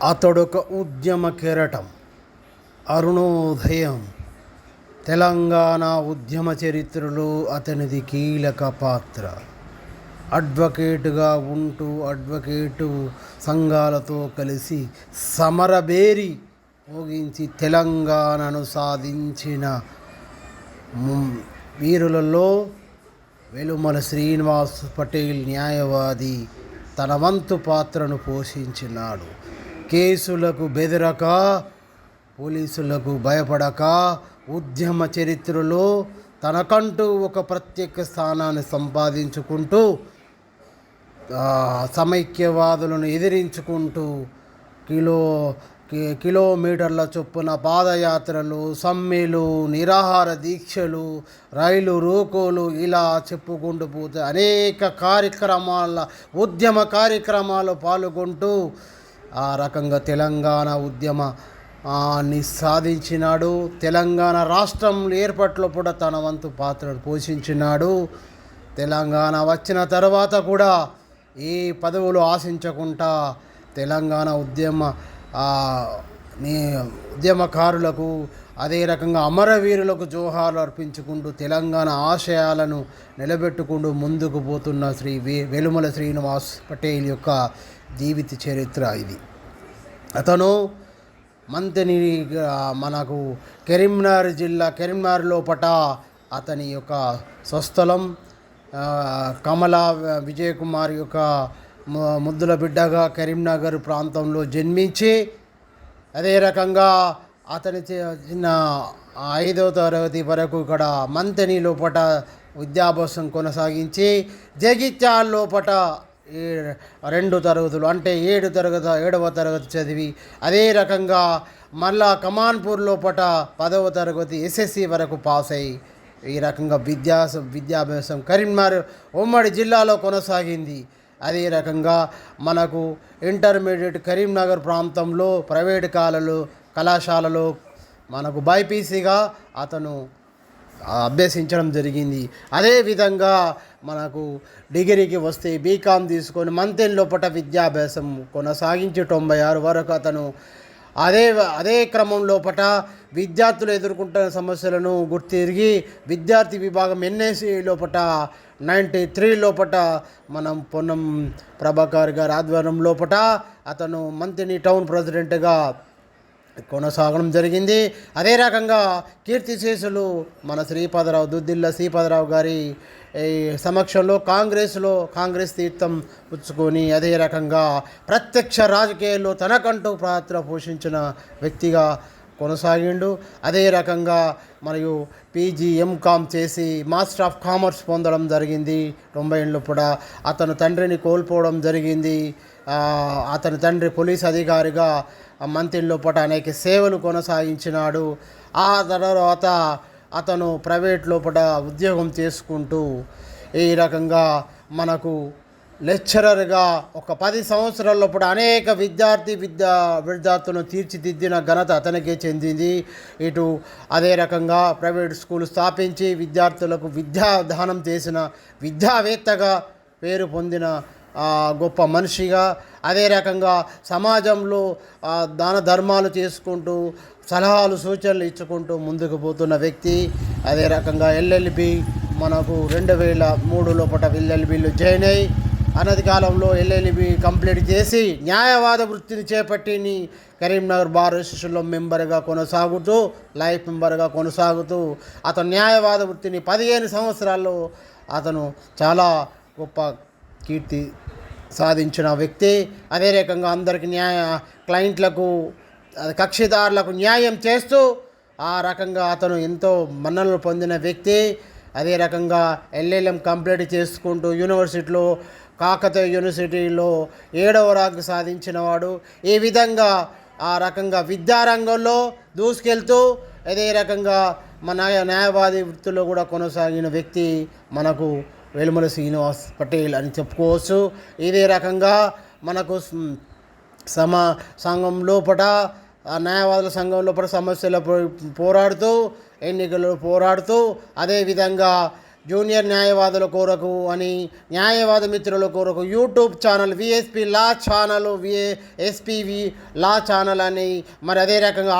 అతడొక ఉద్యమ కెరటం, అరుణోదయం. తెలంగాణ ఉద్యమ చరిత్రలో అతనిది కీలక పాత్ర. అడ్వకేటుగా ఉంటూ అడ్వకేటు సంఘాలతో కలిసి సమరబేరి మోగించి తెలంగాణను సాధించిన వీరులలో వెలుమల శ్రీనివాస్ పటేల్ న్యాయవాది తన వంతు పాత్రను పోషించినాడు. కేసులకు బెదరక, పోలీసులకు భయపడక ఉద్యమ చరిత్రలో తనకంటూ ఒక ప్రత్యేక స్థానాన్ని సంపాదించుకుంటూ సమైక్యవాదులను ఎదిరించుకుంటూ కిలోమీటర్ల చొప్పున పాదయాత్రలు, సమ్మెలు, నిరాహార దీక్షలు, రైలు రోకోలు, ఇలా చెప్పుకుంటూ పోతే అనేక ఉద్యమ కార్యక్రమాలు పాల్గొంటూ ఆ రకంగా తెలంగాణ ఉద్యమాన్ని సాధించినాడు. తెలంగాణ రాష్ట్రం ఏర్పాట్లో కూడా తన వంతు పాత్రను పోషించినాడు. తెలంగాణ వచ్చిన తర్వాత కూడా ఏ పదవులు ఆశించకుండా తెలంగాణ ఉద్యమకారులకు, అదే రకంగా అమరవీరులకు జోహార్లు అర్పించుకుంటూ తెలంగాణ ఆశయాలను నిలబెట్టుకుంటూ ముందుకు పోతున్న వెలుమల శ్రీనివాస్ పటేల్ యొక్క జీవిత చరిత్ర ఇది. అతను మంతని మనకు కరీంనగర్ జిల్లా కరీంనగర్ లోపట అతని యొక్క స్వస్థలం. కమల విజయ్ కుమార్ యొక్క ముద్దుల బిడ్డగా కరీంనగర్ ప్రాంతంలో జన్మించి, అదే రకంగా అతని చిన్న 5వ తరగతి వరకు ఇక్కడ మంతని లోపట విద్యాభ్యాసం కొనసాగించి, జగిత్యాల లోపట 2 తరగతులు అంటే 7వ తరగతి చదివి, అదే రకంగా మళ్ళా కమాన్పూర్ లోపట 10వ తరగతి ఎస్ఎస్సి వరకు పాస్ అయ్యి ఈ రకంగా విద్యాభ్యాసం కరీంనగర్ ఉమ్మడి జిల్లాలో కొనసాగింది. అదే రకంగా మనకు ఇంటర్మీడియట్ కరీంనగర్ ప్రాంతంలో ప్రైవేట్ కళాశాలలో మనకు బైపీసీగా అతను అభ్యసించడం జరిగింది. అదేవిధంగా మనకు డిగ్రీకి వస్తే బీకామ్ తీసుకొని మంతెన్ లోపల విద్యాభ్యాసం కొనసాగించి 96 వరకు అతను అదే క్రమం లోపల విద్యార్థులు ఎదుర్కొంటున్న సమస్యలను గుర్తిరిగి విద్యార్థి విభాగం ఎన్ఎస్సి లోపల 93 లోపల మనం పొన్నం ప్రభాకర్ గారి ఆధ్వర్యం లోపల అతను మంత్రి టౌన్ ప్రెసిడెంట్గా కొనసాగడం జరిగింది. అదే రకంగా కీర్తిశేషులు మన దుద్దిల్ల శ్రీపాదరావు గారి సమక్షంలో కాంగ్రెస్ తీర్థం పుచ్చుకొని అదే రకంగా ప్రత్యక్ష రాజకీయాల్లో తనకంటూ పాత్ర పోషించిన వ్యక్తిగా కొనసాగిండు. అదే రకంగా మరియు పీజీ ఎంకామ్ చేసి మాస్టర్ ఆఫ్ కామర్స్ పొందడం జరిగింది. 90 లోపల అతను తండ్రిని కోల్పోవడం జరిగింది. అతని తండ్రి పోలీస్ అధికారిగా మంత్రి లోపల అనేక సేవలు కొనసాగించినాడు. ఆ తర్వాత అతను ప్రైవేట్ లోపల ఉద్యోగం చేసుకుంటూ ఈ రకంగా మనకు లెక్చరర్గా ఒక 10 సంవత్సరాల లోపల అనేక విద్యార్థులను తీర్చిదిద్దిన ఘనత అతనికే చెందింది. ఇటు అదే రకంగా ప్రైవేట్ స్కూల్ స్థాపించి విద్యార్థులకు విద్యాదానం చేసిన విద్యావేత్తగా పేరు పొందిన గొప్ప మనిషిగా, అదే రకంగా సమాజంలో దాన ధర్మాలు చేసుకుంటూ సలహాలు సూచనలు ఇచ్చుకుంటూ ముందుకు పోతున్న వ్యక్తి. అదే రకంగా ఎల్ఎల్బి మనకు 2003 లోపల ఎల్ఎల్బిలో జాయిన్ అయ్యి అనతి కాలంలో ఎల్ఎల్బి కంప్లీట్ చేసి న్యాయవాద వృత్తిని చేపట్టి కరీంనగర్ బార్ అసోసియేషన్లో లైఫ్ మెంబర్గా కొనసాగుతూ అతను న్యాయవాద వృత్తిని 15 సంవత్సరాల్లో అతను చాలా గొప్ప కీర్తి సాధించిన వ్యక్తి. అదే రకంగా అందరికి క్లయింట్లకు కక్షిదారులకు న్యాయం చేస్తూ ఆ రకంగా అతను ఎంతో మన్ననలు పొందిన వ్యక్తి. అదే రకంగా ఎల్ఎల్ఎం కంప్లీట్ చేసుకుంటూ కాకతీయ యూనివర్సిటీలో 7వ ర్యాంక్ సాధించిన వాడు. ఈ విధంగా ఆ రకంగా విద్యారంగంలో దూసుకెళ్తూ అదే రకంగా మన న్యాయవాది వృత్తిలో కూడా కొనసాగిన వ్యక్తి మనకు వెలుమల శ్రీనివాస్ పటేల్ అని చెప్పుకోవచ్చు. ఇదే రకంగా మనకు సంఘం లోపల న్యాయవాదుల సంఘం లోపల సమస్యలు పోరాడుతూ ఎన్నికల్లో పోరాడుతూ అదేవిధంగా జూనియర్ న్యాయవాదుల కొరకు అని న్యాయవాద మిత్రుల కొరకు యూట్యూబ్ ఛానల్ విఎస్పి లా ఛానల్, ఎస్పీవి లా ఛానల్ అని, మరి అదే రకంగా